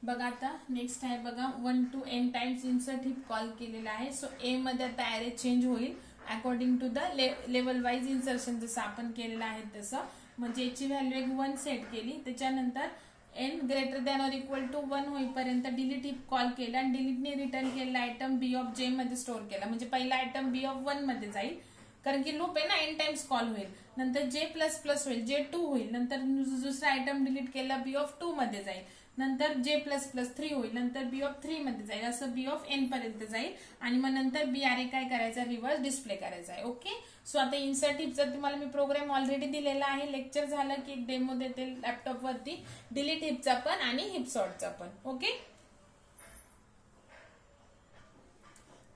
बघा आता नेक्स्ट आहे बघा 1 to n times insert heap call केलेला आहे. सो ए मध्ये आता ॲरे चेंज होईल according to the level wise insertion, जसं आपण केलेलं आहे तसं. म्हणजे याची व्हॅल्यू एक 1 सेट केली, त्याच्यानंतर n greater than or equal to 1 होईपर्यंत डिलीट हिप कॉल केला आणि डिलीटने रिटर्न केलेला आयटम बी ऑफ जे मध्ये स्टोअर केला. म्हणजे पहिला आयटम बी ऑफ 1 मध्ये जाईल, कारण की लूप आहे ना, n टाइम्स कॉल होईल. नंतर जे प्लस प्लस होईल, जे 2 होईल. नंतर दुसरा आयटम डिलीट केला बी ऑफ 2 मध्ये जाईल. नंतर जे प्लस प्लस 3 होईल, नंतर बी ऑफ 3 मध्ये जाईल, असं बी ऑफ n पर्यंत जाईल. आणि मग नंतर बी आर ए काय करायचा, रिव्हर्स डिस्प्ले करायचा आहे. ओके. सो आता इन्सर्ट हिपचा तुम्हाला मी प्रोग्राम ऑलरेडी दिलेला आहे. लेक्चर झालं की एक डेमो देते लॅपटॉप वरती, डिलीट हिपचा पण आणि हिप सॉर्टचा पण. Okay.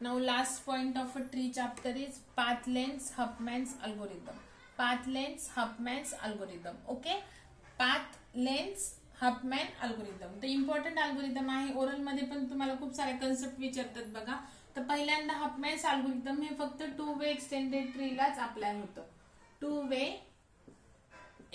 Now last point of a tree chapter is path length Huffman's algorithm. Path length Huffman's algorithm. Okay. Path length Huffman algorithm तर इम्पॉर्टंट अल्गोरिदम आहे. ओरल मध्ये पण तुम्हाला खूप सारे कन्सेप्ट विचारतात बघा. तर पहिल्यांदा हफमॅन्स अल्गोरिदम हे फक्त 2 वे एक्सटेंडेड ट्रीलाच अप्लाय होतं. 2 वे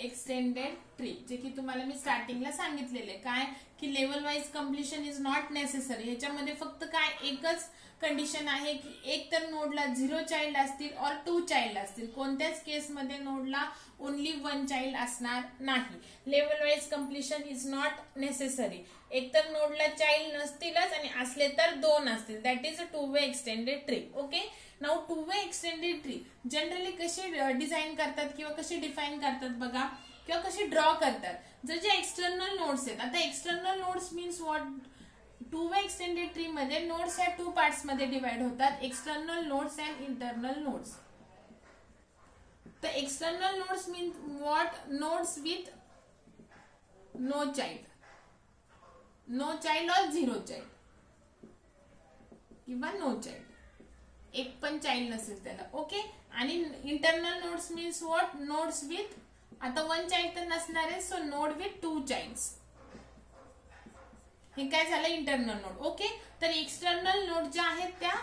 एक्सटेंडेड ट्री, जे की तुम्हाला मी स्टार्टिंगला सांगितलेले काय की level wise completion is not necessary. ह्याच्यामध्ये फक्त काय एकच कंडिशन आहे की एक तर नोडला 0 चाइल्ड असतील और 2 चाइल्ड असतील. कोणत्याच केसमध्ये नोडला ओनली 1 चाइल्ड असणार नाही. Level wise completion is not necessary. एक तर नोडला चाइल्ड नसतीलच आणि असले तर 2 असतील. That is a 2 way extended tree. Okay. Now 2 way extended tree generally कशी डिझाईन करतात किंवा कशी डिफाईन करतात बघा, किंवा कशी ड्रॉ करतात. जर जे एक्सटर्नल नोड्स आहेत, आता external nodes means what, 2 way extended tree मध्ये नोड्स ह्या 2 पार्ट्स मध्ये डिवाइड होतात, external nodes and internal nodes. तर external nodes mean what, nodes with no child, no child और 0 चाइल्ड किंवा नो चाइल्ड, एक पण चाइल्ड नसेल त्याला. ओके. आणि internal nodes means what, nodes with, आता 1 चाइल्ड तर नसणार आहे, सो नोड विथ 2 चाइल्ड्स. हे काय झालं, इंटरनल नोड. ओके. तर एक्सटर्नल नोड ज्या आहेत त्या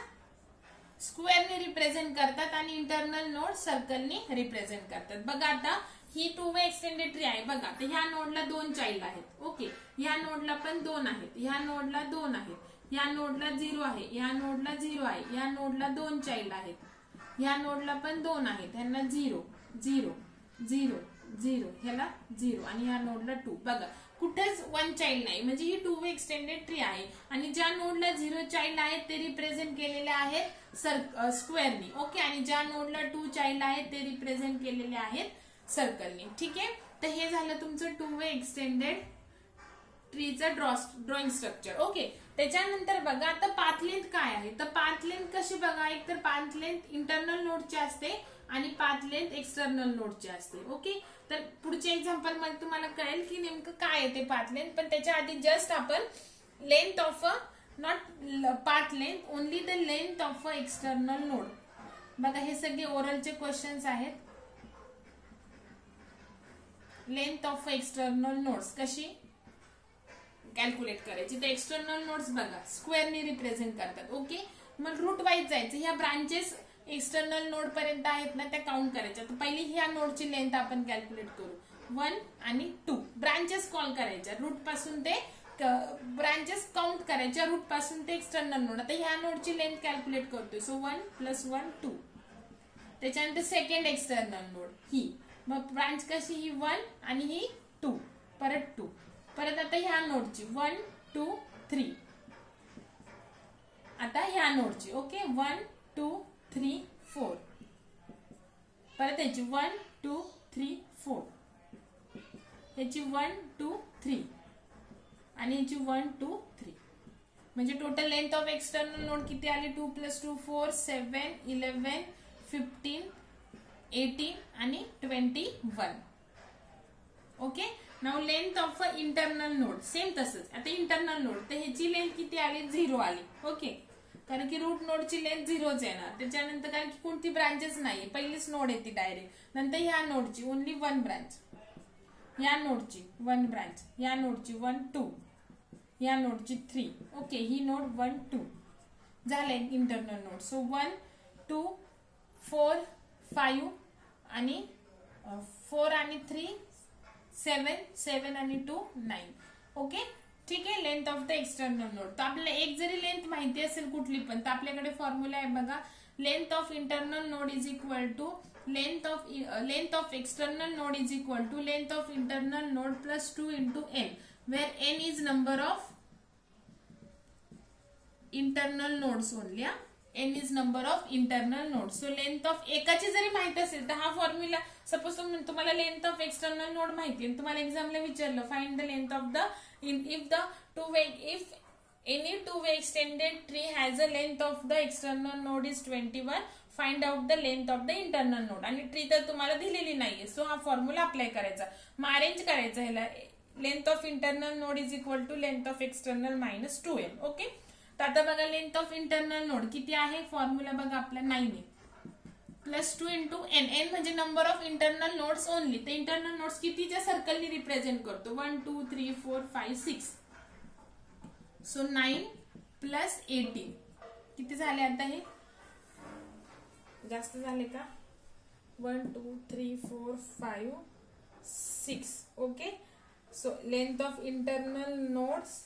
स्क्वेअरने रिप्रेझेंट करतात आणि इंटरनल नोड सर्कलने रिप्रेझेंट करतात. बघा आता ही 2 वे एक्सटेंडेड ट्री आहे. बघा तर ह्या नोडला 2 चाइल्ड आहेत. ओके. ह्या नोडला पण 2 आहेत, ह्या नोडला 2 आहेत, ह्या नोडला 0 आहे, ह्या नोडला 0 आहे, ह्या नोडला 2 चाइल्ड आहेत, ह्या नोडला पण 2 आहेत, ह्यांना 0 0 0 0, ह्याला 0 आणि ह्या नोडला 2. बघा कुठेच 1 चाइल्ड नाही, म्हणजे ही 2 वे एक्सटेंडेड ट्री आहे. आणि ज्या नोडला 0 चाइल्ड आहेत ते रिप्रेझेंट केलेले आहेत स्क्वेअरनी. ओके. आणि ज्या नोडला 2 चाइल्ड आहेत ते रिप्रेझेंट केलेले आहेत सर्कलनी. ठीक आहे. तर हे झालं तुमचं 2 way extended ट्रीचं drawing structure. Okay. त्याच्यानंतर बघा आता पाथ लेंथ काय आहे. तर पाथ लेंथ कशी बघा, एक तर पाथ लेंथ इंटरनल नोडची असते आणि पाथ लेंथ एक्सटर्नल नोडची असते. ओके. तर पुढच्या एक्झाम्पल मध्ये तुम्हाला कळेल की नेमकं काय आहे ते पाथ लेंथ. पण त्याच्या आधी जस्ट आपण length of a, not path length, only the length of a external node. बघा हे सगळे ओरलचे क्वेश्चन्स आहेत. लेंथ ऑफ एक्सटर्नल नोड्स कशी कॅल्क्युलेट करायची. तर एक्सटर्नल नोड्स बघा स्क्वेअरने रिप्रेझेंट करतात. ओके. मग रूट वाईज जायचं. ह्या ब्रांचेस एक्सटर्नल नोड पर्यंत आहेत ना, त्या काउंट करायच्या. तर पहिली ह्या नोडची लेंथ आपण कॅल्क्युलेट करू. 1 आणि 2 ब्रांचेस कॉल करायच्या. रूट पासून ते ब्रांचेस काउंट करायच्या, रूट पासून ते एक्सटर्नल नोड. आता ह्या नोडची लेंथ कॅल्क्युलेट करतोय. सो 1 + 1 2. त्याच्यानंतर सेकंड एक्सटर्नल नोड ही, मग ब्रांच कशी, ही 1 आणि ही 2, परत 2. परत आता ह्या नोडची 1 2 3. आता ह्या नोडची ओके 1 2 3 4. परत याची 1 2 3 4. याची 1 2 3 आणि याची 1 2 3. म्हणजे total length of external node किती आली, 2 + 2 4 7 11 15 18 आणि 21. Okay. Now length of a internal node same तसंच. आता इंटरनल नोड तर ह्याची लेंथ किती आली, 0 आली. ओके. कारण की रूट नोडची लेंथ 0च येणार. त्याच्यानंतर कारण की कोणती ब्रांचेस नाही, पहिलीच नोड येते डायरेक्ट. नंतर ह्या नोडची ओनली 1 ब्रांच, ह्या नोडची 1 ब्रांच, ह्या नोडची 1 2, ह्या नोडची 3. ओके. ही नोड 1 2 झाले इंटरनल नोड. सो 1 2 4 5 आणि 4 आणि 3 7 7 आणि 2 9. ओके. ठीक आहे, length of the external node. तर आपल्याला एक जरी लेंथ माहिती असेल कुठली पण, तर आपल्याकडे फॉर्म्युला आहे बघा, length of internal node is equal to length of external node is equal to length of internal node plus 2 into n, where n is number of internal nodes only. n is number of internal nodes. So length of एकाची जरी माहिती असेल तर हा formula, suppose तुम्हाला length of external node माहिती आहे, तुम्हाला एक्झामला विचारलं find the length of the if any two-way extended tree has a length of the external node is 21, find out the length of the internal node. आणि tree तर तुम्हाला दिलेली नाहीये, so हा फॉर्म्युला अप्लाय करायचा, मग अरेंज करायचा ह्याला. Length of internal node is equal to length of external minus 2n. Okay, तर आता बघा लेंथ ऑफ इंटरनल नोड किती आहे, फॉर्म्युला बघा आपला 9 आहे, प्लस 2 into n. n म्हणजे number of internal nodes only. तर इंटरनल नोड्स कितीच्या सर्कलनी रिप्रेझेंट करतो, 1 2 3 4 5 6. सो 9 प्लस 18 किती झाले, आता हे जास्त झाले का, 1 2 3 4 5 6. Okay, so length of internal nodes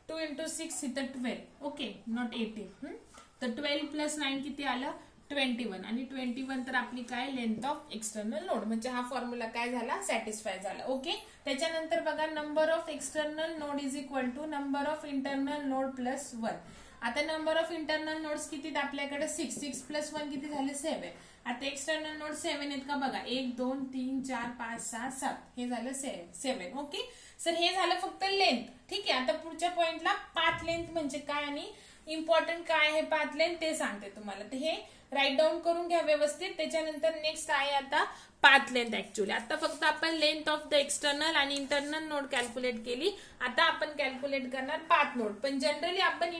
2 into 6 इथं 12. Okay, not 18. तर 12 प्लस 9 किती आलं, 21. आणि 21 तर आपली काय लेंथ ऑफ एक्सटर्नल नोड, म्हणजे हा फॉर्म्युला काय झाला, सॅटिस्फाय झाला. ओके, त्याच्यानंतर बघा number of external node is equal to number of internal node plus 1. आता नंबर ऑफ इंटरनल नोड्स किती, आपल्याकडे 6. 6 प्लस 1 किती झाले, 7. आता एक्सटर्नल नोड 7 आहेत का बघा, 1 2 3 4 5 6 7, हे झालं 7. ओके, सर हे झालं फक्त लेंथ. ठीक आहे, आता पुढच्या पॉइंटला पाथ लेंथ म्हणजे काय आणि इम्पॉर्टंट काय आहे पाथ लेंथ ते सांगते तुम्हाला. तर हे राईट डाऊन करून घ्या व्यवस्थित. त्याच्यानंतर नेक्स्ट आहे आता पाथ लेंथ. ऍक्च्युअली आता फक्त आपण लेंथ ऑफ द एक्सटर्नल आणि इंटरनल नोड कॅल्क्युलेट केली, आता आपण कॅल्क्युलेट करणार पाथ नोड. पण जनरली आपण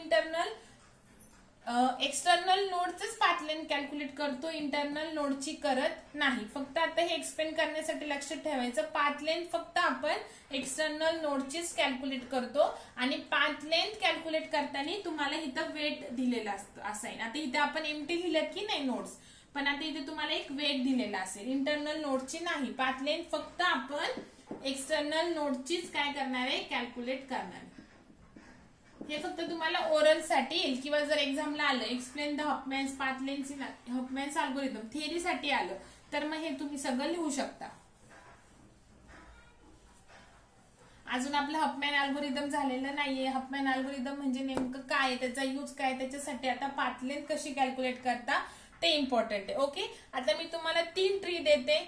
एक्सटर्नल नोडच पाथ लेंथ कॅल्क्युलेट करतो, इंटरनल नोडची करत नाही. फक्त आता हे एक्सप्लेन करण्यासाठी लक्षात ठेवायचं, पाथ लेंथ फक्त आपण एक्सटर्नल नोडचीच कॅल्क्युलेट करतो. आणि पाथ लेंथ कॅल्क्युलेट करताना तुम्हाला इथं वेट दिलेलं असेल. आता इथे आपण एमटी लिहिलं की नाही नोड्स, पण आता इथे तुम्हाला एक वेट दिलेला असेल, इंटरनल नोडची नाही. पाथ लेंथ फक्त आपण एक्सटर्नल नोडचीच काय करणार आहे, कॅल्क्युलेट करणार आहे. हे फक्त तुम्हाला ओरल साठी येईल, किंवा जर एक्झामला आलं explain the Huffman's path length Huffman's algorithm theory साठी आलं, तर मग हे तुम्ही सगळं लिहू शकता. अजून आपलं हफमॅन अल्गोरिदम झालेलं नाहीये. हफमॅन अल्गोरिदम म्हणजे नेमकं काय, त्याचा यूज काय, त्याच्यासाठी आता पाथ लेंथ कशी कॅल्क्युलेट करता ते इम्पॉर्टंट आहे. ओके, आता मी तुम्हाला 3 ट्री देते,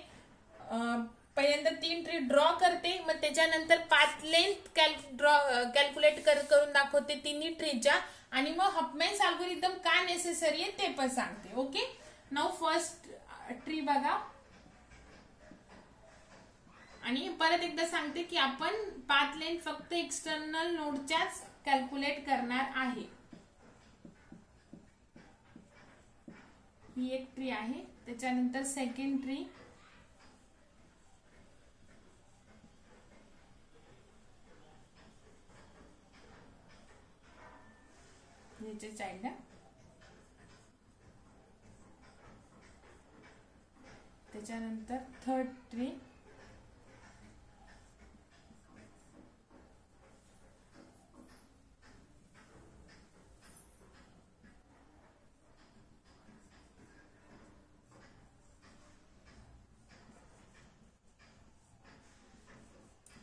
पहिल्यांदा 3 ट्री ड्रॉ करते, मग त्याच्यानंतर पाथ लेंथ कॅल्क्युलेट करून दाखवते तिन्ही ट्रीच्या, आणि मग हफमॅन्स अल्गोरिदम का नेसेसरी आहे ते पण सांगते. ओके, नाउ फर्स्ट ट्री बघा, आणि परत एकदा सांगते की आपण पाथ लेंथ फक्त एक्सटर्नल नोडच्याच कॅल्क्युलेट करणार आहे. ही एक ट्री आहे. त्याच्यानंतर सेकंड ट्री, नीचे चाइल्ड है, त्याच्यानंतर थर्ड ट्री,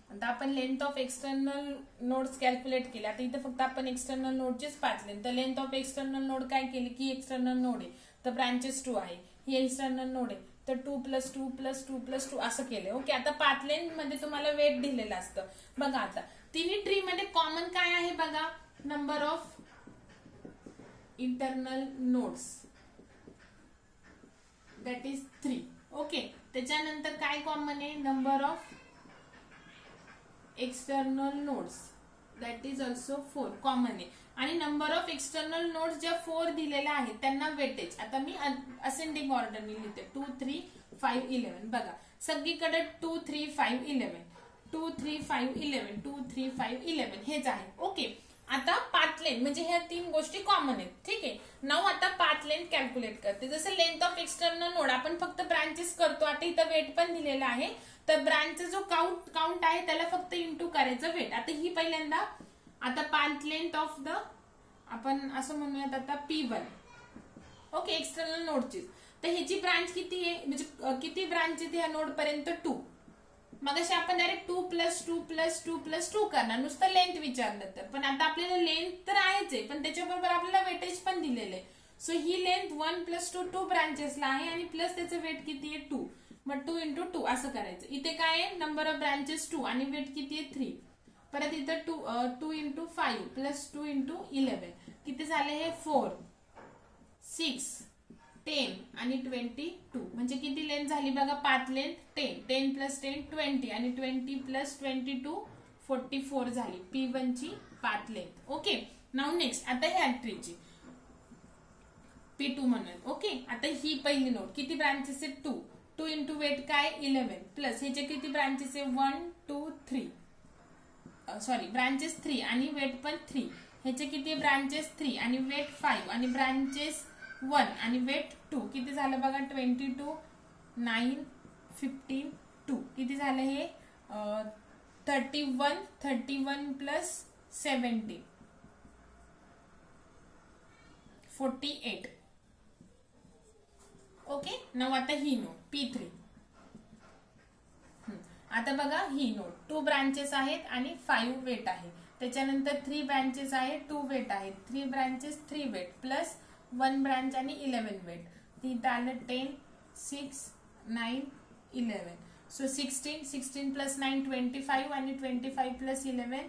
आता आपण length of external nodes calculate केले. आता इथे फक्त आपण एक्सटर्नल नोडचीच पाथ लेंथ, तर लेंथ ऑफ एक्सटर्नल नोड काय केली की एक्सटर्नल नोड आहे तर ब्रांचेस 2 आहे, ही एक्सटर्नल नोड आहे तर 2 + 2 + 2 + 2 असं केलंय. ओके, आता पाथ लेंथ मध्ये तुम्हाला वेट दिलेलं असतं. बघा आता तिन्ही ट्री मध्ये कॉमन काय आहे बघा, number of internal nodes that is 3. Okay, त्याच्यानंतर काय कॉमन आहे, number of external nodes that is also 4 common आहे. आणि नंबर ऑफ एक्सटर्नल नोड्स ज्या 4 दिलेल्या आहेत त्यांना वेटेज, आता मी असेंडिंग ऑर्डरने लिहिते, 2 3 5 11. बघा सगळीकडे 2 3 5 11 2 3 5 11 2 3 5 11 हेच आहे. ओके, आता पाथ लेंथ म्हणजे ह्या 3 गोष्टी कॉमन आहेत. ठीक आहे, नाउ आता पाथ लेंथ कॅल्क्युलेट करते. जसं लेंथ ऑफ एक्सटर्नल नोड आपण फक्त ब्रांचेस करतो, आता इथं वेट पण दिलेला आहे, तर ब्रांचचा जो काउंट आहे त्याला फक्त इंटू करायचं वेट. आता ही पहिल्यांदा आता पाथ लेंथ ऑफ द आपण असं म्हणूयात आता P1 ओके एक्सटर्नल नोडची. तर ह्याची ब्रांच किती आहे म्हणजे किती ब्रांच आहे ह्या नोड पर्यंत 2. मग अशी आपण डायरेक्ट 2 + 2 + 2 + 2 करणार नुसतं लेंथ विचारलं तर. पण आता आपल्याला लेंथ तर आहेच आहे पण त्याच्याबरोबर आपल्याला वेटेज पण दिलेलं आहे. सो ही लेंथ 1 + 2 2 ब्रांचेसला आहे आणि प्लस त्याचं वेट किती आहे 2. मग 2 × 2 असं करायचं. इथे काय आहे नंबर ऑफ ब्रांचेस 2 आणि वेट किती आहे 3. परत इथं 2 × 5 + 2 × 11 किती झाले हे 4 6 10 आणि 22 म्हणजे किती लेंथ झाली बघा पाथ लेंथ 10 10 + 10 20 आणि 20 + 22 44 झाली P1 ची path length. Okay now next आता ह्या ट्रीची P2 म्हणून. ओके आता ही पहिली नोड किती ब्रांचेस आहेत 2 2 × वेट काय 11 प्लस ह्याचे किती ब्रांचेस आहे 1 2 3 सॉरी ब्रांचेस 3 आणि वेट पण 3. ह्याचे किती ब्रांचेस 3 आणि वेट 5 आणि ब्रांचेस 1 आणि वेट 2 किती झालं बघा 22 9 15 2 किती झालं हे 31 + 17 48. ओके नाउ आता ही नोड P3. आता बघा ही नोड 2 ब्रांचेस आहेत आणि 5 वेट आहे. त्याच्यानंतर 3 ब्रांचेस आहेत 2 वेट आहेत 3 ब्रांचेस 3 वेट प्लस 1 ब्रांच आणि 11 वेट. तिथं आलं 10 6 9 11 सो 16 16 + 9 25 आणि 25 + 11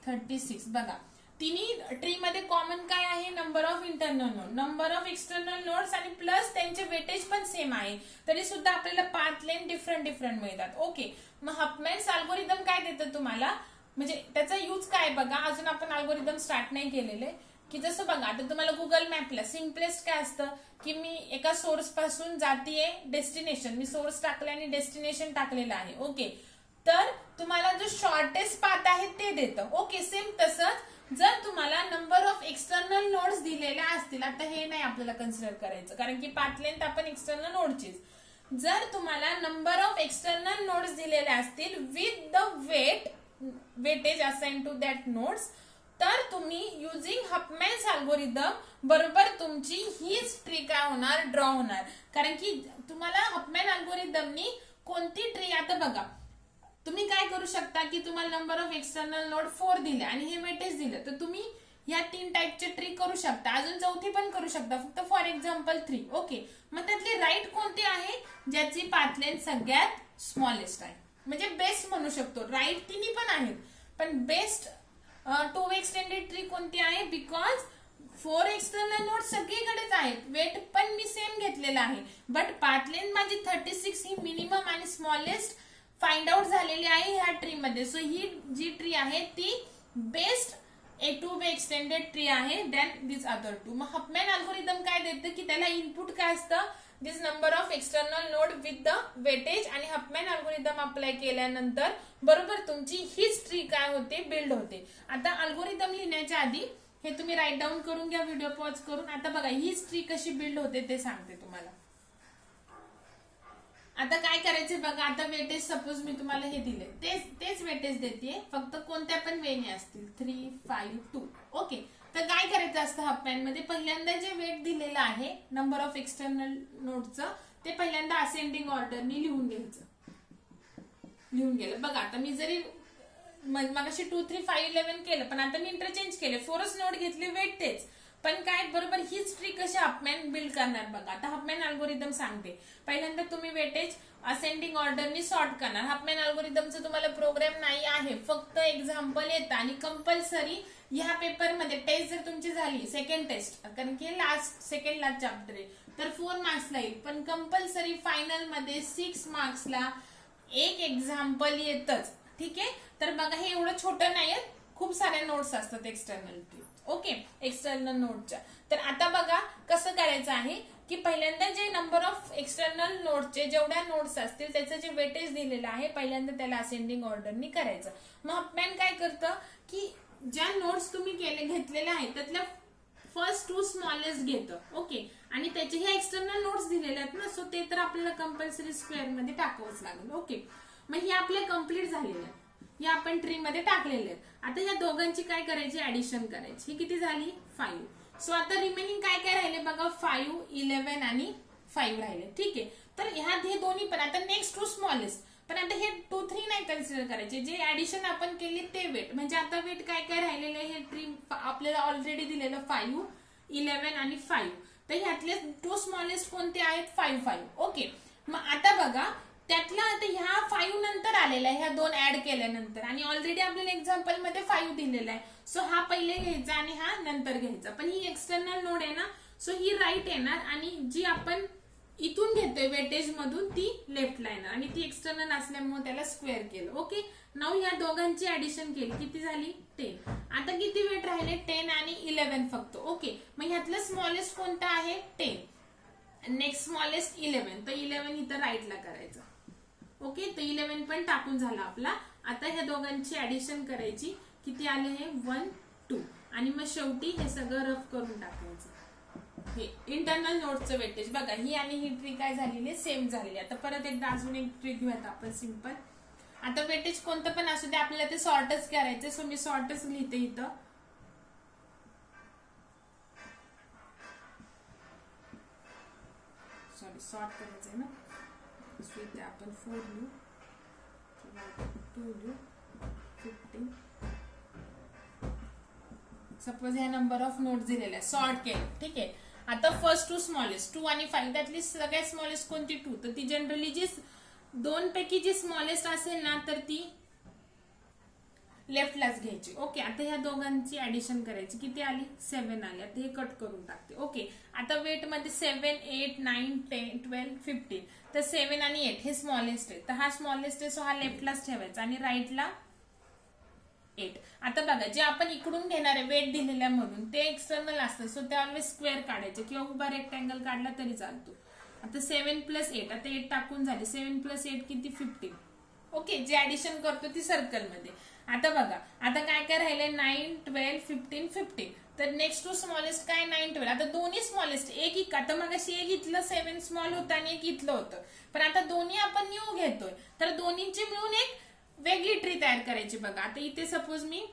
36. बघा तिन्ही ट्री मध्ये कॉमन काय आहे number of internal node number of external nodes आणि प्लस त्यांचे वेटेज पण सेम आहे तरी सुद्धा आपल्याला पाथ लेंथ डिफरंट मिळतात. ओके मग हफमॅन्स अल्गोरिदम काय देतं तुम्हाला म्हणजे त्याचा यूज काय बघा अजून आपण अल्गोरिदम स्टार्ट नाही केलेले की जसं बघा आता तुम्हाला गुगल मॅपला सिम्पलेस्ट काय असतं की मी एका सोर्स पासून जातीये डेस्टिनेशन मी सोर्स टाकले आणि डेस्टिनेशन टाकलेलं आहे. ओके तर तुम्हाला जो शॉर्टेस्ट पाथ आहे ते देतं. ओके सेम तसंच जर तुम्हाला नंबर ऑफ एक्सटर्नल नोड्स दिलेल्या असतील आता हे नाही आपल्याला कन्सिडर करायचं कारण की पाथ लेंथ आपण एक्सटर्नल नोडचीच. जर तुम्हाला नंबर ऑफ एक्सटर्नल नोड्स दिलेले असतील with the weightage assign to that nodes तर तुम्ही युजिंग हफमॅन्स अल्गोरिदम बरोबर तुमची हीच ट्री काय होणार ड्रॉ होणार. कारण की तुम्हाला हफमॅन अल्गोरिदमनी कोणती ट्री आता बघा तुम्ही काय करू शकता की तुम्हाला नंबर ऑफ एक्सटर्नल नोड 4 दिले आणि हे वेटेज दिलं तर तुम्ही ह्या 3 टाइपचे ट्री करू शकता. अजून चौथी पण करू शकता फक्त फॉर एक्झाम्पल 3. ओके मग त्यातली राईट कोणती आहे ज्याची पाथ लेंथ सगळ्यात स्मॉलेस्ट आहे म्हणजे बेस्ट म्हणू शकतो. राईट तिन्ही पण आहेत पण बेस्ट 2 एक्सटेंडेड ट्री कोणती आहे बिकॉज 4 एक्सटर्नल नोड सगळीकडेच आहेत वेट पण मी सेम घेतलेला आहे बट पाथ लेंथ माझी 36 ही मिनिमम आणि स्मॉलेस्ट फाइंड आउट झालेली आहे ह्या ट्री मध्ये. सो ही जी ट्री आहे ती बेस्ट A2 एक्सटेंडेड ट्री आहे दॅन दिस अदर 2. मग हफमॅन अल्गोरिदम काय देतं की त्याला इनपुट काय असतं this number of external node with the weightage आणि हफमॅन अल्गोरिदम अप्लाय केल्यानंतर बरोबर तुमची हीच ट्री काय होते बिल्ड होते. आता अल्गोरिदम लिहिण्याच्या आधी हे तुम्ही राईट डाऊन करून घ्या व्हिडिओ पॉज करून. आता बघा हीच ट्री कशी बिल्ड होते ते सांगते तुम्हाला. आता काय करायचे बघा आता वेटेज सपोज मी तुम्हाला हे दिले तेच वेटेज देते फक्त कोणत्या पण वेने असतील 3 5 2. ओके तर काय करायचं असतं हफमॅन मध्ये पहिल्यांदा जे वेट दिलेलं आहे नंबर ऑफ एक्सटर्नल नोडचं ते पहिल्यांदा असेंडिंग ऑर्डरनी लिहून घ्यायचं. लिहून गेलं बघा आता मी जरी मगाशी 2 3 5 11 केलं पण आता मी इंटरचेंज केले 4च नोड घेतले वेट तेच पण काय बरोबर हीच ट्री कशी हफमॅन बिल्ड करणार बघा. आता हफमॅन अल्गोरिदम सांगते पहिल्यांदा तुम्ही वेटेज असेंडिंग ऑर्डरनी सॉर्ट करणार. हफमॅन अल्गोरिदमचं तुम्हाला प्रोग्राम नाही आहे फक्त एक्झाम्पल येतं आणि कंपल्सरी ह्या पेपरमध्ये टेस्ट जर तुमची झाली सेकंड टेस्ट कारण की सेकंड लास्ट चॅप्टर आहे तर 4 मार्क्सला येईल पण कंपल्सरी फायनल मध्ये 6 मार्क्सला एक एक्झाम्पल येतच. ठीक आहे तर बघा हे एवढं छोटं नाही खूप सारे नोट्स असतात एक्सटर्नल ट्री. ओके एक्सटर्नल नोडच्या. तर आता बघा कसं करायचं आहे की पहिल्यांदा जे नंबर ऑफ एक्सटर्नल नोडचे जेवढ्या नोड्स असतील त्याचं जे वेटेज दिलेलं आहे पहिल्यांदा त्याला असेंडिंग ऑर्डरनी करायचं. मग हफमॅन काय करतं की ज्या नोड्स तुम्ही घेतलेल्या आहेत त्यातल्या फर्स्ट 2 स्मॉलेस्ट घेतं. ओके आणि त्याचे हे एक्सटर्नल नोड्स दिलेले आहेत ना सो ते तर आपल्याला कंपल्सरी स्क्वेअर मध्ये टाकावंच लागेल. ओके मग हे आपले कम्प्लीट झालेले आहे, हे आपण ट्री मध्ये टाकलेले आहेत. आता या दोघांची काय करायची, ऍडिशन करायची. ही किती झाली 5. सो आता रिमेनिंग काय काय राहिले बघा, 5, 11 आणि 5 राहिले. ठीक आहे, तर ह्यात हे दोन्ही पण. आता नेक्स्ट टू स्मॉलेस्ट, पण आता हे 2, 3 नाही कन्सिडर करायचे. जे ऍडिशन आपण केली ते वेट, म्हणजे आता वेट काय काय राहिलेले हे ट्री आपल्याला ऑलरेडी दिलेलं 5, 11 आणि 5. तर ह्यातले 2 स्मॉलेस्ट कोणते आहेत, 5, 5. ओके, मग आता बघा त्यातला आता ह्या 5 नंतर आलेला आहे, ह्या 2 ऍड केल्यानंतर, आणि ऑलरेडी आपल्याला एक्झाम्पल मध्ये 5 दिलेला आहे. सो हा पहिले घ्यायचा आणि हा नंतर घ्यायचा. पण ही एक्सटर्नल नोड आहे ना, सो ही राईट येणार आणि जी आपण इथून घेतोय वेटेज मधून ती लेफ्टला येणार, आणि ती एक्सटर्नल असल्यामुळे त्याला स्क्वेअर केलं. ओके, नाऊ ह्या दोघांची ऍडिशन केली, किती झाली 10. आता किती वेट राहिले, 10 आणि 11 फक्त. ओके, मग ह्यातलं स्मॉलेस्ट कोणतं आहे, 10. Next smallest 11. तर 11 इथं राईटला करायचं. ओके, तर 11 पण टाकून झाला आपला. आता ह्या दोघांची ऍडिशन करायची, किती आले हे 1, 2, आणि मग शेवटी हे सगळं रफ करून टाकायचं. हे इंटरनल नोडचं वेटेज बघा, ही आणि ही ट्री काय झालेली सेम झालेली. आता परत एकदा अजून एक ट्री घेऊयात आपण सिंपल. आता वेटेज कोणतं पण असू दे, आपल्याला ते सॉर्टच करायचं. सो मी सॉर्टच लिहिते इथं. सॉरी, सॉर्ट करायचंय ना, सो इथे आपण 4 लिहू, 2 लिहू, 15. सपोज ह्या नंबर ऑफ नोट दिलेल्या सॉर्ट केलं. ठीक आहे, आता फर्स्ट टू स्मॉलेस्ट 2 आणि 5, त्यातली सगळ्यात स्मॉलेस्ट कोणती 2. तर ती जनरली जी 2 पैकी जी स्मॉलेस्ट असेल ना, तर ती लेफ्टलाच घ्यायची. ओके, आता ह्या दोघांची ऍडिशन करायची, किती आली 7 आली. आता हे कट करून टाकते. ओके, आता वेट मध्ये 7, 8, 9, 10, 12, 15. तर 7 आणि 8 हे स्मॉलेस्ट आहे, तर हा स्मॉलेस्ट आहे, सो हा लेफ्टलाच ठेवायचा आणि राईटला 8. आता बघा, जे आपण इकडून घेणार आहे वेट दिलेल्या म्हणून ते एक्सटर्नल असतं, सो ते ऑलवेज स्क्वेअर काढायचे किंवा उभा रेक्टँगल काढला तरी चालतो. आता 7 + 8, आता 8 टाकून झाले. 7 + 8 किती 15. ओके, जे ऍडिशन करतो ती सर्कल मध्ये. आता बघा, आता काय काय राहिले 9, 12, 15, 15. तर नेक्स्ट टू स्मॉलेस्ट काय 9, 12. आता दोन्ही स्मॉलेस्ट एक आता मग अशी एक इथलं 7 स्मॉल होतं आणि एक इथलं होतं, पण आता दोन्ही आपण न्यू घेतोय, तर दोन्हींची मिळून एक वेगळी ट्री तयार करायची. बघा, आता इथे सपोज मी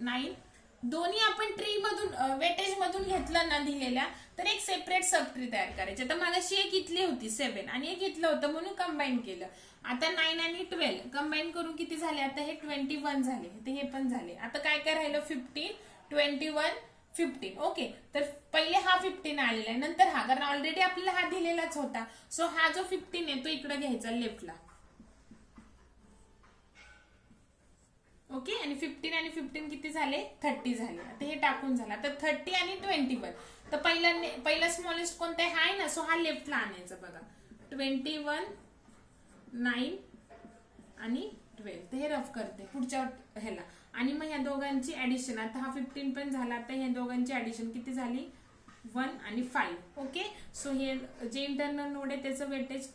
9, दोन्ही आपण ट्री मधून वेटेज मधून घेतलं ना दिलेल्या, तर एक सेपरेट सब ट्री तयार करायची. आता मगाशी एक इथली होती 7 आणि एक इथलं होतं म्हणून कंबाईन केलं. आता 9 आणि 12 कंबाईन करून किती झाले, आता हे 21 झाले, तर हे पण झाले. आता काय काय राहिलं 15, 21, 15. ओके, तर पहिले हा 15 आलेला आहे, नंतर हा, कारण ऑलरेडी आपल्याला हा दिलेलाच होता. सो हा जो 15 आहे तो इकडे घ्यायचा लेफ्टला. ओके, आणि 15 आणि 15 किती झाले 30 झाले. आता हे टाकून झालं. आता 30 आणि 21, तर पहिला स्मॉलेस्ट कोणता आहे, हा आहे ना, सो हा लेफ्टला आणायचा. बघा 21, 9 आणि 12. तर हे रफ करते पुढच्या ह्याला, आणि मग ह्या दोघांची ऍडिशन. आता हा 15 पण झाला, आता ह्या दोघांची ऍडिशन किती झाली 1 आणि 5. ओके, सो हे जे इंटरनल नोड आहे त्याचं वेटेज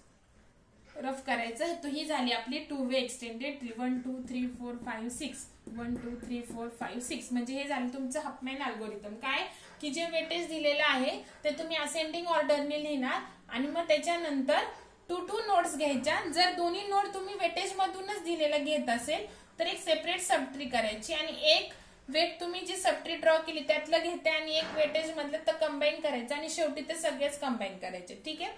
रफ करायचं. तो ही झाली आपली 2 वे एक्सटेंडेड ट्री. 1, 2, 3, 4, 5, 6. 1, 2, 3, 4, 5, 6. म्हणजे हे झालं तुमचं हफमॅन अल्गोरिदम. काय की जे वेटेज दिलेलं आहे ते तुम्ही असेंडिंग ऑर्डरने लिहिणार, आणि मग त्याच्यानंतर 2 नोड्स घ्यायच्या. जर दोन्ही नोड तुम्ही वेटेज मधूनच दिलेलं घेत असेल तर एक सेपरेट सबट्री करायची, आणि एक वेट तुम्ही जी सबट्री ड्रॉ केली त्यातलं घेते आणि एक वेटेज मधलं तर कंबाईन करायचं, आणि शेवटी ते सगळेच कंबाईन करायचे. ठीक आहे,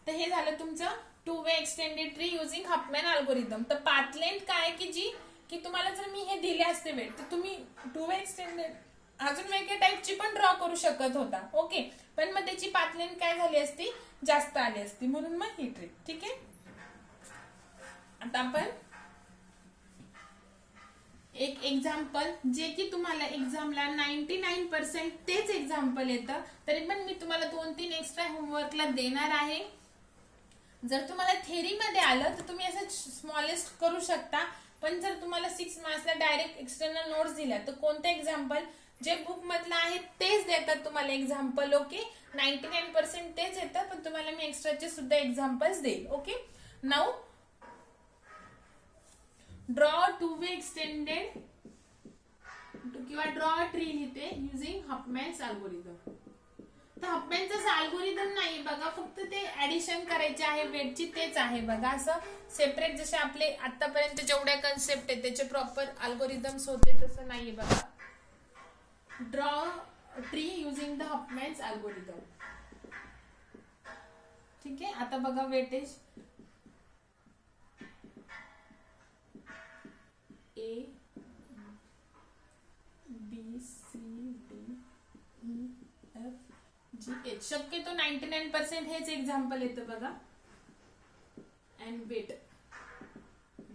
तर हे झालं तुमचं 2 way extended tree using हफमॅन algorithm. तर पाथ लेंथ काय की तुम्हाला जर मी हे दिले असते वेट, तर तुम्ही 2 वे एक्सटेंडेड अजून वेगळ्या टाईपची पण ड्रॉ करू शकत होता. ओके, पण मग त्याची पाथ लेंथ काय झाली असती, जास्त आली असती, म्हणून मग ही ट्रिक. ठीक आहे, आता आपण एक एक्झाम्पल, जे की तुम्हाला एक्झामला 99% तेच एक्झाम्पल येतं, तरी पण मी तुम्हाला 2-3 एक्स्ट्रा होमवर्कला देणार आहे. जर तुम्हाला थेरी मध्ये आलं तर तुम्ही असं स्मॉलेस्ट करू शकता, पण जर तुम्हाला 6 मार्क्सला डायरेक्ट एक्सटर्नल नोट्स दिल्या तर कोणते एक्झाम्पल जे बुक मधलं आहे तेच देतात तुम्हाला एक्झाम्पल. ओके, 99% तेच येतं, पण तुम्हाला मी एक्स्ट्राचे सुद्धा एक्झाम्पल्स देईल. Okay, now draw 2 way extended किंवा ड्रॉ ट्री लिहिते युजिंग हफमॅन्स अल्गोरिदम. तर हप्प्यांचा अल्गोरिदम नाही बघा, फक्त ते ऍडिशन करायचे आहे वेटची, तेच आहे बघा. असं सेपरेट जसे आपले आतापर्यंत जेवढ्या कन्सेप्ट आहेत त्याचे प्रॉपर अल्गोरिदम्स होते तसं नाहीये बघा. Draw tree using the Huffman's algorithm. ठीक आहे. आता बघा weightage A B C D E F G H. शक्यतो 99% हेच एक्झाम्पल येतं बघा. अँड वेट,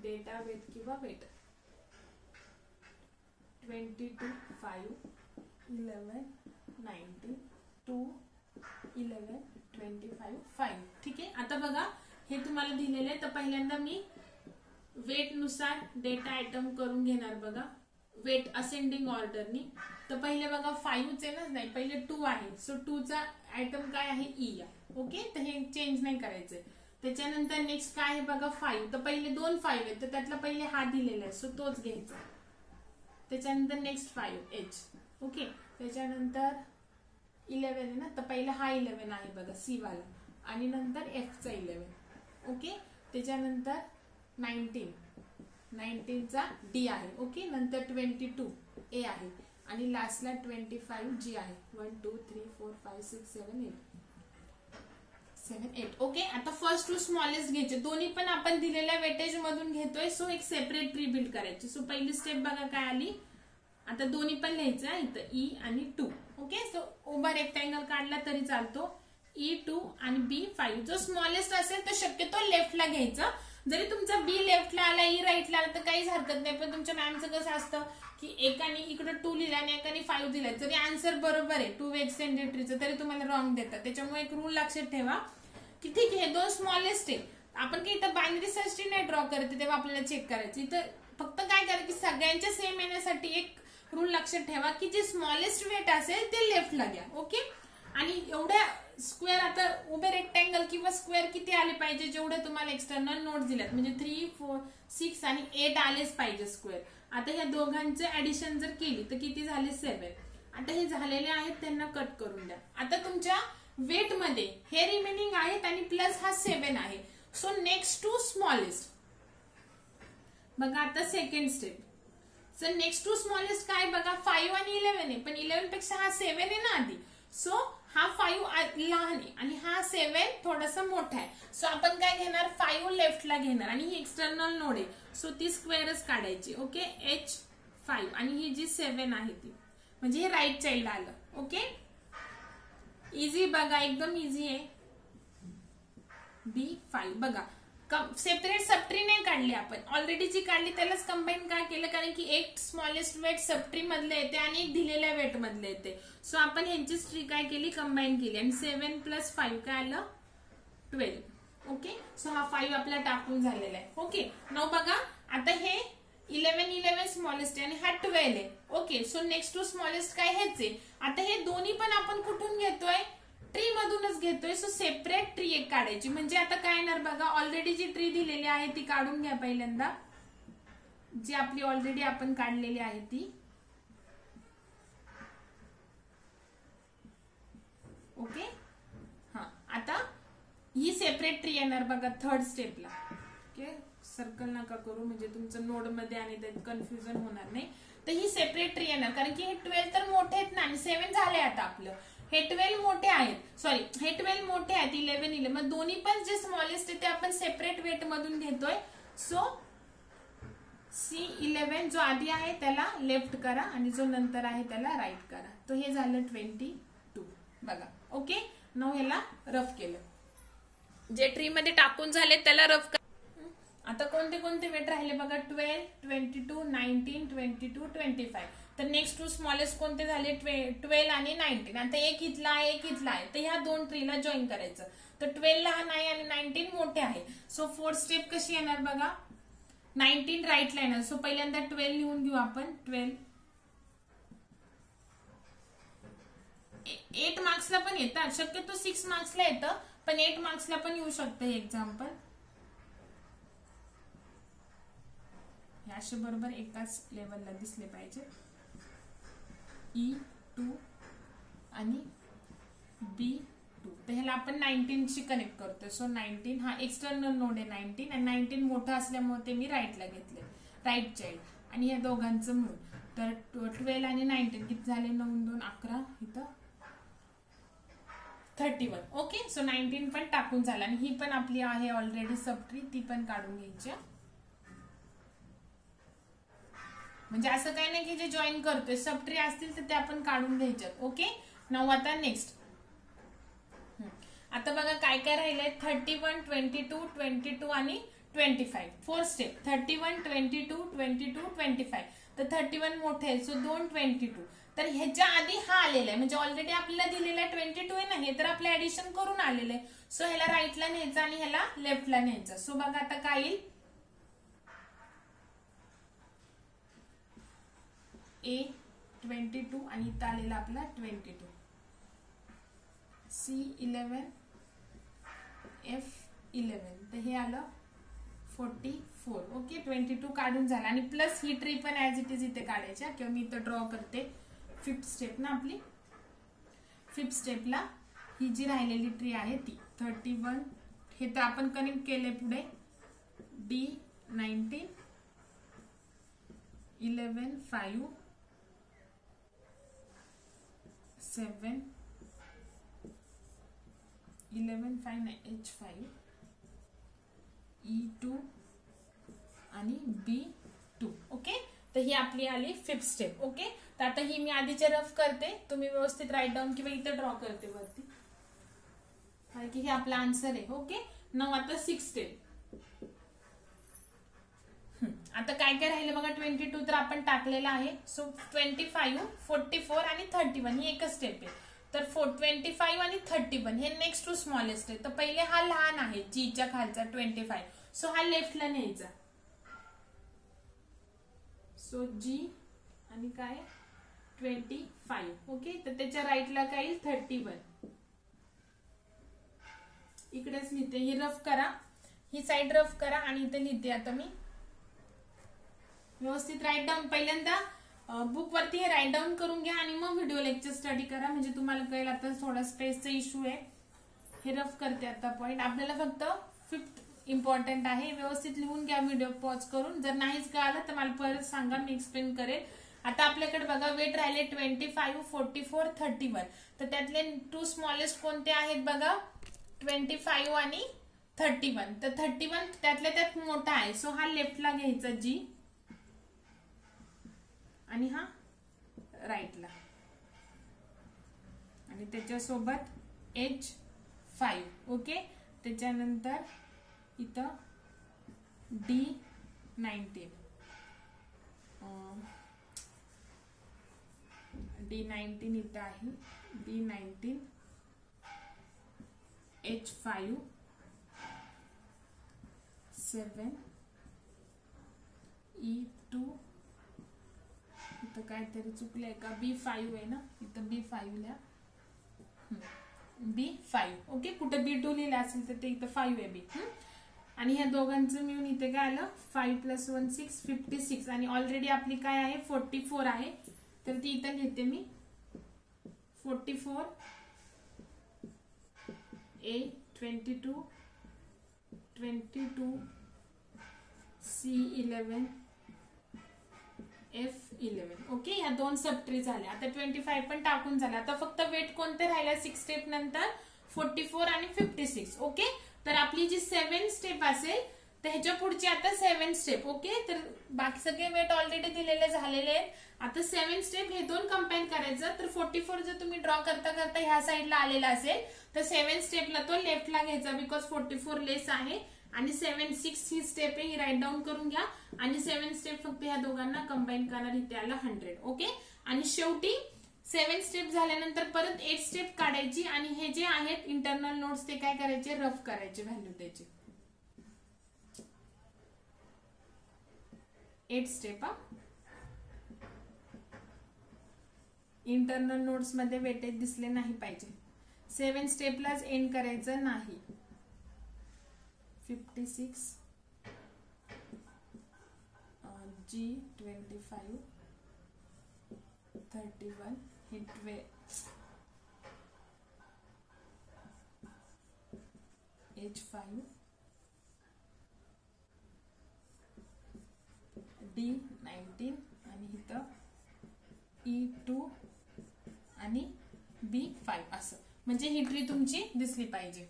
डेटा वेट किंवा वेट 22 5 11 19 2 11 25 5. ठीक आहे. आता बघा हे तुम्हाला दिलेलं आहे, तर पहिल्यांदा मी वेट नुसार डेटा आयटम करून घेणार बघा, वेट असेंडिंग ऑर्डरनी. तर पहिले बघा 5 आहे ना, नाही पहिले 2 आहे, सो 2 चा आयटम काय आहे ई आहे. ओके, तर हे चेंज नाही करायचंय. त्याच्यानंतर नेक्स्ट काय आहे बघा 5, तर पहिले 2 5 आहेत, तर त्यातला पहिले हा दिलेला आहे, सो तोच घ्यायचा. त्याच्यानंतर नेक्स्ट 5 एच. ओके, त्याच्यानंतर 11 आहे ना, तर पहिला हा 11 आहे बघा सी वाला, आणि नंतर एफ चा 11. ओके, त्याच्यानंतर 19 चा डी आहे. ओके, नंतर 22 ए आहे, आणि लास्टला 25 जी आहे. 1 2 3 4 5 6 7 8. ओके, आता फर्स्ट टू स्मॉलेस्ट घ्यायचे, दोन्ही पण आपण दिलेल्या वेटेज मधून घेतोय. सो एक सेपरेट ट्री बिल्ड करायची. सो पहिली स्टेप बघा काय आली. आता दोन्ही पण लिहायचं आहे इथं ई आणि 2. ओके, सो उभा रेक्टँगल काढला तरी चालतो. E2 आणि B5. जो स्मॉलेस्ट असेल तर शक्यतो लेफ्टला घ्यायचं. जरी तुमचा बी लेफ्टला आला, ई राईटला आला तर काहीच हरकत नाही. पण तुमच्या मॅमचं कसं असतं की एकाने इकडे 2 लिहिला आणि एकाने 5 दिलाय, जरी आन्सर बरोबर आहे 2 वे एक्सटेंडेड ट्रीचं, तरी तुम्हाला रॉंग देतात. त्याच्यामुळे एक रूल लक्षात ठेवा की ठीक आहे 2 स्मॉलेस्ट आहे, आपण काही इथं बायनरी सर्च ट्री नाही ड्रॉ करते तेव्हा आपल्याला चेक करायचं. इथं फक्त काय करा की सगळ्यांच्या सेम येण्यासाठी एक रूल लक्षात ठेवा की जे स्मॉलेस्ट वेट असेल ते लेफ्टला घ्या. ओके, आणि एवढ्या स्क्वेअर, आता उभे रेक्टँगल किंवा स्क्वेअर किती आले पाहिजे, जेवढे तुम्हाला एक्सटर्नल नोट्स दिल्यात, म्हणजे 3 4 6 आणि 8 आलेच पाहिजे स्क्वेअर. आता ह्या दोघांचे ऍडिशन जर केली तर किती झाले 7. आता हे झालेले आहेत त्यांना कट करून द्या. आता तुमच्या वेट मध्ये हे रिमेनिंग आहेत आणि प्लस हा 7 आहे. सो नेक्स्ट टू स्मॉलेस्ट बघा. आता second step. So next to smallest काय बघा 5 आणि 11 आहे, पण 11 पेक्षा हा 7 आहे ना आधी. सो हा 5 लहान आहे आणि हा 7 थोडासा मोठा आहे. सो आपण काय घेणार 5 लेफ्टला घेणार, आणि ही एक्सटर्नल नोड आहे, सो ती स्क्वेअरच काढायची. ओके, H5, आणि ही जी 7 आहे ती म्हणजे हे राईट चाइल्ड आलं. ओके, इझी बघा, एकदम इझी आहे. B5 बघा, सेपरेट सबट्री नाही काढली आपण, ऑलरेडी जी काढली त्यालाच कंबाईन काय केलं, कारण की एक स्मॉलेस्ट वेट सबट्री मधले येते आणि एक दिलेल्या वेट मधले येते. सो आपण ह्यांची ट्री काय केली, कंबाईन केली, आणि 7 + 5 काय आलं 12. ओके, सो हा 5 आपला टाकून झालेला आहे. ओके, नाव बघा आता हे 11 स्मॉलेस्ट आहे आणि हा 12 आहे. Okay, so next to smallest काय हेच आहे. आता हे दोन्ही पण आपण कुठून घेतोय, ट्री मधूनच घेतोय. सो सेपरेट ट्री एक काढायची. म्हणजे आता काय येणार बघा, ऑलरेडी जी ट्री दिलेली आहे ती काढून घ्या पहिल्यांदा, जी आपली ऑलरेडी आपण काढलेली आहे ती. ओके, हा आता ही सेपरेट ट्री येणार बघा थर्ड स्टेपला. ओके, सर्कल नका करू म्हणजे तुमचं नोड मध्ये आणि त्यात कन्फ्युजन होणार नाही. तर ही सेपरेट ट्री येणार, कारण की हे 12 तर मोठे आहेत ना, आणि 7 झाले आता आपलं. हे 12 मोठे आहेत, सॉरी हे 12 मोठे आहेत, 11 मग दोन्ही पण जे स्मॉलेस्ट आहे ते आपण सेपरेट वेट मधून घेतोय. सो C11 जो आधी आहे त्याला लेफ्ट करा आणि जो नंतर आहे त्याला राईट करा. तो हे झालं 22 बघा. ओके, नाव ह्याला रफ केलं, जे ट्री मध्ये टाकून झाले त्याला रफ करा. आता कोणते कोणते वेट राहिले बघा, 12 22 19 22 25. तर नेक्स्ट टू स्मॉलेस्ट कोणते झाले 12 आणि 19. आता एक इथला आहे एक इथला आहे, तर ह्या दोन ट्रीला जॉईन करायचं. तर 12 लहान आहे आणि 19 मोठे आहे. सो फोर्थ स्टेप कशी येणार बघा, 19 राईटला येणार. सो पहिल्यांदा 12 लिहून घेऊ आपण. 12 8 मार्क्सला पण येतात, शक्यतो 6 मार्क्सला येतं, पण 8 मार्क्सला पण येऊ शकतं हे एक्झाम्पल. हे असे बरोबर एकाच लेवलला दिसले पाहिजे. E2 आणि B2. तर ह्याला आपण 19 शी कनेक्ट करतोय. सो 19 हा एक्सटर्नल नोड आहे 19 आणि 19 मोठा असल्यामुळे ते मी राईटला घेतले, राईट चाइल्ड. आणि या दोघांचं मिळून तर 12 आणि 19 किती झाले, 9 2 11, इथं 31. ओके. सो 19 पण टाकून झाला आणि ही पण आपली आहे ऑलरेडी सबट्री, ती पण काढून घ्यायची. म्हणजे असं काही नाही की जे जॉईन करतोय, सबट्री असतील तर त्या पण काढून घ्यायच्यात. ओके. नाव आता नेक्स्ट. आता बघा काय काय राहिलंय, 31 22 22 आणि 25. 4 स्टेप, 31 22 22 25. तर 31 मोठे आहे, सो 2 22. तर ह्याच्या आधी हा आलेला आहे, म्हणजे ऑलरेडी आपल्याला दिलेला आहे 22 आहे ना, हे तर आपलं ऍडिशन करून आलेलं आहे. सो ह्याला राईटला न्यायचं आणि ह्याला लेफ्टला न्यायचं. सो बघा आता काय येईल, A22 आणि इथं आलेला आपला 22, C11 F11. तर हे आलं 44. ओके. 22 काढून झाला आणि प्लस ही ट्री पण ऍज इट इज इथे काढायच्या, किंवा मी इथं ड्रॉ करते. 5th स्टेप ना आपली, 5th स्टेपला ही जी राहिलेली ट्री आहे ती 31. हे तर आपण कनेक्ट केले पुढे, D19 11 5 7 11 5 नाही H5 E2 आणि B2. ओके. तर ही आपली आली 5th स्टेप. ओके. तर आता ही मी आधीचे रफ करते, तुम्ही व्यवस्थित राईट डाऊन किंवा इथे ड्रॉ करते वरती, कारण की हे आपला आन्सर आहे. ओके. नाव आता 6th स्टेप. आता काय काय राहिलं बघा, 22 तर आपण टाकलेला आहे. सो 25 44 आणि 31 ही एकच स्टेप आहे. तर 25 आणि 31 हे नेक्स्ट टू स्मॉलेस्ट आहे. तर पहिले हा लहान आहे जीच्या खालचा 25, सो हा लेफ्टला न्यायचा. सो जी आणि काय 25. ओके. तर त्याच्या राईटला काय येईल 31. इकडेच लिहिते, ही रफ करा, ही साइड रफ करा आणि इथे लिहिते आता मी व्यवस्थित. राईट डाऊन पहिल्यांदा बुक वरती हे राईट डाऊन करून घ्या आणि मग व्हिडिओ लेक्चर स्टडी करा, म्हणजे तुम्हाला कळेल. आता थोडा स्पेसचा इश्यू आहे. हे रफ करते आता पॉइंट. आपल्याला फक्त 5th इम्पॉर्टंट आहे, व्यवस्थित लिहून घ्या व्हिडिओ पॉज करून. जर नाहीच कळालं तर मला परत सांगा, मी एक्सप्लेन करेल. आता आपल्याकडे बघा वेट राहिले 25 44 31. तर त्यातले 2 स्मॉलेस्ट कोणते आहेत बघा, 25 आणि 31. तर 31 त्यातल्या त्यात मोठा आहे, सो हा लेफ्टला घ्यायचा जी आणि हा राईटला, आणि त्याच्यासोबत H5. ओके. त्याच्यानंतर इथं D19 इथं आहे, D19 H5 7 E2. इथं काहीतरी चुकलंय का, B5 आहे ना, इथं B5 लिहा, B5. ओके. कुठे B2 लिहिलं असेल तर ते इथं 5 आहे B. आणि ह्या दोघांचं मिळून इथे काय आलं, 5 + 1 6 56. आणि ऑलरेडी आपली काय आहे 44 आहे, तर ती इथं लिहिते मी 44 A22 22 C11 F11. ओके. ह्या 2 सबट्री झाल्या. आता 25 पण टाकून झाला. आता फक्त वेट कोणते राहिला 6 स्टेप नंतर, 44 आणि 56. ओके. तर आपली जी 7th स्टेप असेल तर ह्याच्या पुढची आता 7th स्टेप. ओके. तर बाकी सगळे वेट ऑलरेडी दिलेले झालेले आहेत. आता 7th स्टेप हे 2 कंबाईन करायचं. तर 44 जर तुम्ही ड्रॉ करता करता ह्या साईडला आलेला असेल तर 7th स्टेपला तो लेफ्टला घ्यायचा, बिकॉज 44 लेस आहे. आणि 7 6 ही स्टेप आहे, ही राईट डाऊन करून घ्या. आणि 7th स्टेप फक्त ह्या दोघांना कंबाईन करणार, इथे आला 100. ओके. आणि शेवटी 7th स्टेप झाल्यानंतर परत 8 स्टेप काढायची आणि हे जे आहेत इंटरनल नोट्स ते काय करायचे, रफ करायचे, व्हॅल्यू द्यायची. 8 स्टेप. इंटरनल नोट्स मध्ये वेटेज दिसले नाही पाहिजे. 7 स्टेपलाच एंड करायचं नाही. 56 G25 31 हे H5 D19 आणि इथं E2 आणि B5 असं, म्हणजे ही ट्री तुमची दिसली पाहिजे.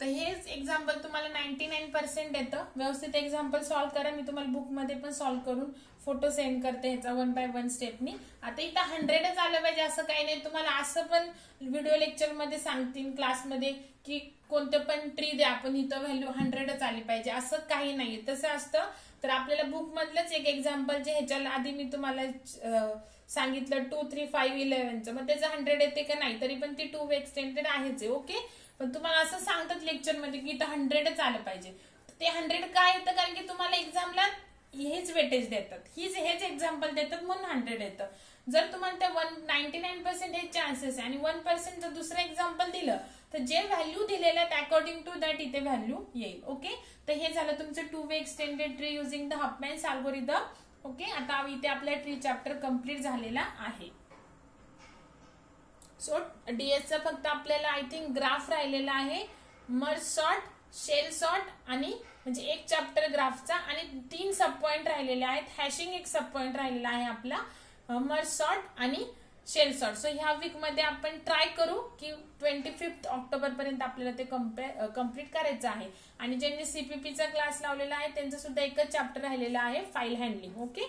तर हेच एक्झाम्पल तुम्हाला 99% येतं. व्यवस्थित एक्झाम्पल सॉल्व्ह करा. मी तुम्हाला बुक मध्ये पण सॉल्व्ह करून फोटो सेंड करते ह्याचा 1 by 1 स्टेपनी. आता इथं 100च आलं पाहिजे असं काही नाही. तुम्हाला असं पण व्हिडिओ लेक्चर मध्ये सांगतील क्लासमध्ये की कोणतं पण ट्री द्या, आपण इथं व्हॅल्यू 100च आली पाहिजे असं काही नाहीये. तसं असतं तर आपल्याला बुक मधलंच एक एक्झाम्पल जे ह्याच्या आधी मी तुम्हाला सांगितलं 2, 3, 5, 11चं, मग त्याचं 100 येते का नाही, तरी पण ती 2 वे एक्सटेंडेड आहेच आहे. ओके, पण तुम्हाला असं सांगतात लेक्चर मध्ये की इथं 100च आलं पाहिजे. ते 100 काय येतं, कारण की तुम्हाला एक्झामला हेच वेटेज देतात, हेच एक्झाम्पल देतात म्हणून 100 येतं. जर तुम्हाला ते 99% हे चान्सेस आहे आणि 1% जर दुसरं एक्झाम्पल दिलं तर जे व्हॅल्यू दिलेलं आहे अकॉर्डिंग टू दॅट इथे व्हॅल्यू येईल. ओके, तर हे झालं तुमचं 2 way extended tree using the Huffman's algorithm. Okay, आता इथे आपला ट्री चॅप्टर कम्प्लीट झालेला आहे. सो डीएसचा फक्त आपल्याला आय थिंक ग्राफ राहिलेला आहे, मर्ज सॉर्ट, शेल सॉर्ट आणि म्हणजे एक चॅप्टर ग्राफचा आणि 3 सब पॉइंट राहिलेले आहेत. हॅशिंग एक सब पॉइंट राहिलेला आहे आपला, मर्ज सॉर्ट आणि शेल सॉर्ट. सो ह्या वीक मध्ये आपण ट्राय करू की 25 ऑक्टोबर पर्यंत आपल्याला ते कम्प्लीट करायचं आहे. आणि ज्यांनी सीपीपीचा क्लास लावलेला आहे त्यांचं सुद्धा एकच चॅप्टर राहिलेला आहे, फाईल हँडलिंग. ओके.